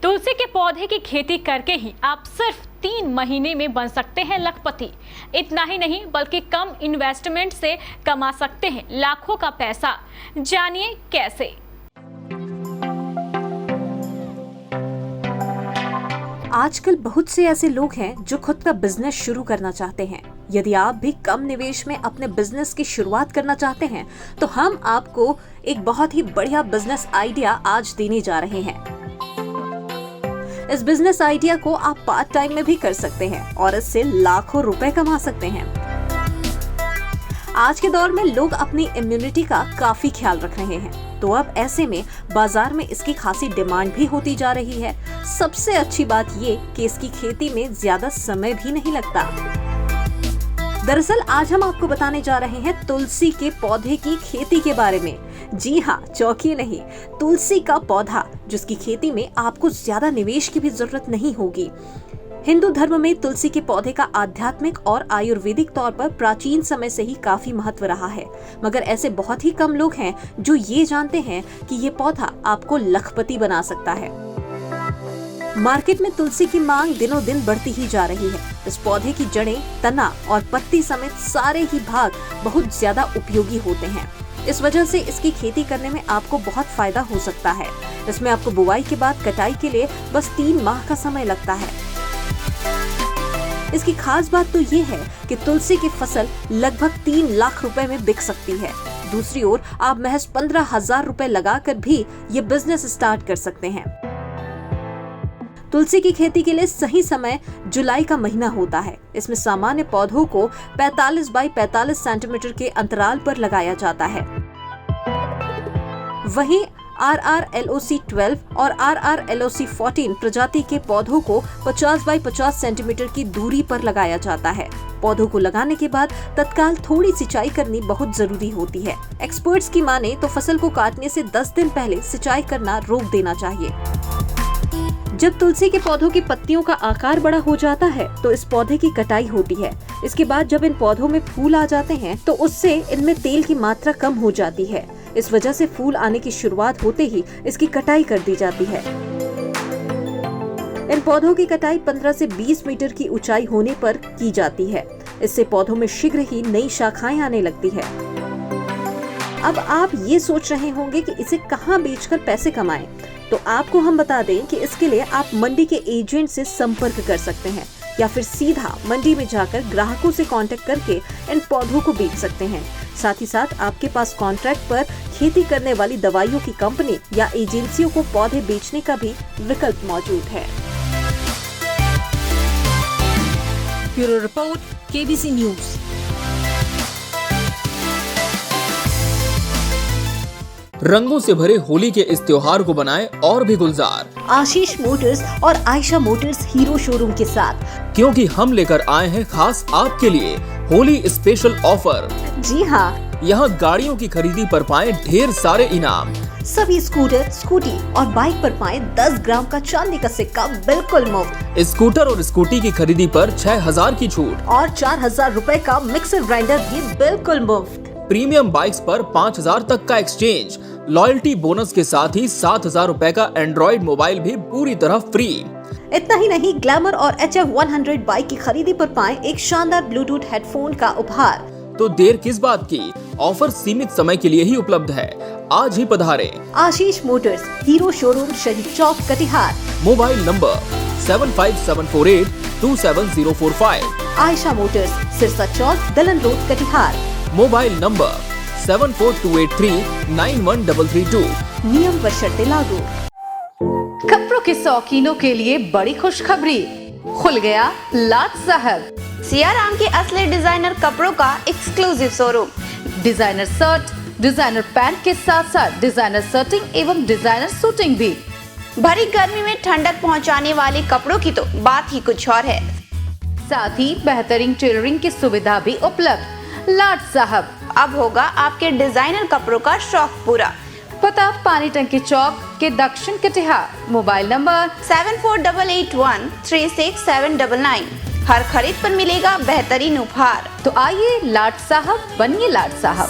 तुलसी के पौधे की खेती करके ही आप सिर्फ 3 महीने में बन सकते हैं लखपति। इतना ही नहीं बल्कि कम इन्वेस्टमेंट से कमा सकते हैं लाखों का पैसा। जानिए कैसे। आजकल बहुत से ऐसे लोग हैं जो खुद का बिजनेस शुरू करना चाहते हैं। यदि आप भी कम निवेश में अपने बिजनेस की शुरुआत करना चाहते हैं तो हम आपको एक बहुत ही बढ़िया बिजनेस आइडिया आज देने जा रहे हैं। इस बिजनेस आइडिया को आप पार्ट टाइम में भी कर सकते हैं और इससे लाखों रुपए कमा सकते हैं। आज के दौर में लोग अपनी इम्यूनिटी का काफी ख्याल रख रहे हैं, तो अब ऐसे में बाजार में इसकी खासी डिमांड भी होती जा रही है। सबसे अच्छी बात ये कि इसकी खेती में ज्यादा समय भी नहीं लगता। दरअसल आज हम आपको बताने जा रहे हैं तुलसी के पौधे की खेती के बारे में। जी हाँ, चौंकिए नहीं, तुलसी का पौधा जिसकी खेती में आपको ज्यादा निवेश की भी जरूरत नहीं होगी। हिंदू धर्म में तुलसी के पौधे का आध्यात्मिक और आयुर्वेदिक तौर पर प्राचीन समय से ही काफी महत्व रहा है, मगर ऐसे बहुत ही कम लोग हैं जो ये जानते हैं कि ये पौधा आपको लखपति बना सकता है। मार्केट में तुलसी की मांग दिनों दिन बढ़ती ही जा रही है। इस पौधे की जड़ें, तना और पत्ती समेत सारे ही भाग बहुत ज्यादा उपयोगी होते हैं। इस वजह से इसकी खेती करने में आपको बहुत फायदा हो सकता है। इसमें आपको बुवाई के बाद कटाई के लिए बस 3 माह का समय लगता है। इसकी खास बात तो ये है कि तुलसी की फसल लगभग 3 लाख रुपए में बिक सकती है। दूसरी ओर आप महज 15,000 रुपए लगाकर भी ये बिजनेस स्टार्ट कर सकते हैं। तुलसी की खेती के लिए सही समय जुलाई का महीना होता है। इसमें सामान्य पौधों को 45 बाई 45 सेंटीमीटर के अंतराल पर लगाया जाता है। वहीं RRLOC 12 और RRLOC 14 प्रजाति के पौधों को 50 बाई 50 सेंटीमीटर की दूरी पर लगाया जाता है। पौधों को लगाने के बाद तत्काल थोड़ी सिंचाई करनी बहुत जरूरी होती है। एक्सपर्ट्स की माने तो फसल को काटने से 10 दिन पहले सिंचाई करना रोक देना चाहिए। जब तुलसी के पौधों की पत्तियों का आकार बड़ा हो जाता है तो इस पौधे की कटाई होती है। इसके बाद जब इन पौधों में फूल आ जाते हैं तो उससे इनमें तेल की मात्रा कम हो जाती है। इस वजह से फूल आने की शुरुआत होते ही इसकी कटाई कर दी जाती है। इन पौधों की कटाई 15 से 20 मीटर की ऊंचाई होने पर की जाती है। इससे पौधों में शीघ्र ही नई शाखाएं आने लगती है। अब आप ये सोच रहे होंगे कि इसे कहाँ बेचकर पैसे कमाएं, तो आपको हम बता दें कि इसके लिए आप मंडी के एजेंट से संपर्क कर सकते हैं या फिर सीधा मंडी में जाकर ग्राहकों से कांटेक्ट करके इन पौधों को बेच सकते हैं। साथ ही साथ आपके पास कॉन्ट्रैक्ट पर खेती करने वाली दवाइयों की कंपनी या एजेंसियों को पौधे बेचने का भी विकल्प मौजूद है। Bureau report, KBC news. रंगों से भरे होली के इस त्योहार को बनाएं और भी गुलजार आशीष मोटर्स और आयशा मोटर्स हीरो शोरूम के साथ, क्योंकि हम लेकर आए हैं खास आपके लिए होली स्पेशल ऑफर। जी हाँ, यहाँ गाड़ियों की खरीदी पर पाएं ढेर सारे इनाम। सभी स्कूटर, स्कूटी और बाइक पर पाएं 10 ग्राम का चांदी का सिक्का बिल्कुल मुफ्त। स्कूटर और स्कूटी की खरीदी पर 6,000 की छूट और 4,000 रुपए का मिक्सर ग्राइंडर भी बिल्कुल मुफ्त। प्रीमियम बाइक्स पर 5,000 तक का एक्सचेंज, लॉयल्टी बोनस के साथ ही 7,000 रुपए का एंड्रॉइड मोबाइल भी पूरी तरह फ्री। इतना ही नहीं, ग्लैमर और HF 100 बाइक की खरीदी पर पाएं एक शानदार ब्लूटूथ हेडफोन का उपहार। तो देर किस बात की, ऑफर सीमित समय के लिए ही उपलब्ध है। आज ही पधारें। Ashish Motors, Hero showroom, Shaheed Chowk, Katihar. Mobile number 7574827045। Ayesha Motors, Sirsa Chowk, Dalan Road, Katihar. Mobile number 7428391332। नियम व शर्तें लागू। कपड़ों के शौकीनों के लिए बड़ी खुशखबरी, खुल गया लाट साहब। सियाराम के असली डिजाइनर कपड़ों का exclusive showroom. Designer shirt, designer pant के साथ साथ डिजाइनर शर्टिंग एवं डिजाइनर सूटिंग भी। भरी गर्मी में ठंडक पहुंचाने वाले कपड़ों की तो बात ही कुछ और है। साथ ही बेहतरीन टेलरिंग की सुविधा भी उपलब्ध। लाट साहब, अब होगा आपके डिजाइनर कपड़ों का शौक पूरा। पता पानी टंकी चौक के दक्षिण कटिहार। Mobile number 7488136799। हर खरीद पर मिलेगा बेहतरीन उपहार। तो आइए लाट साहब बनिए लाट साहब।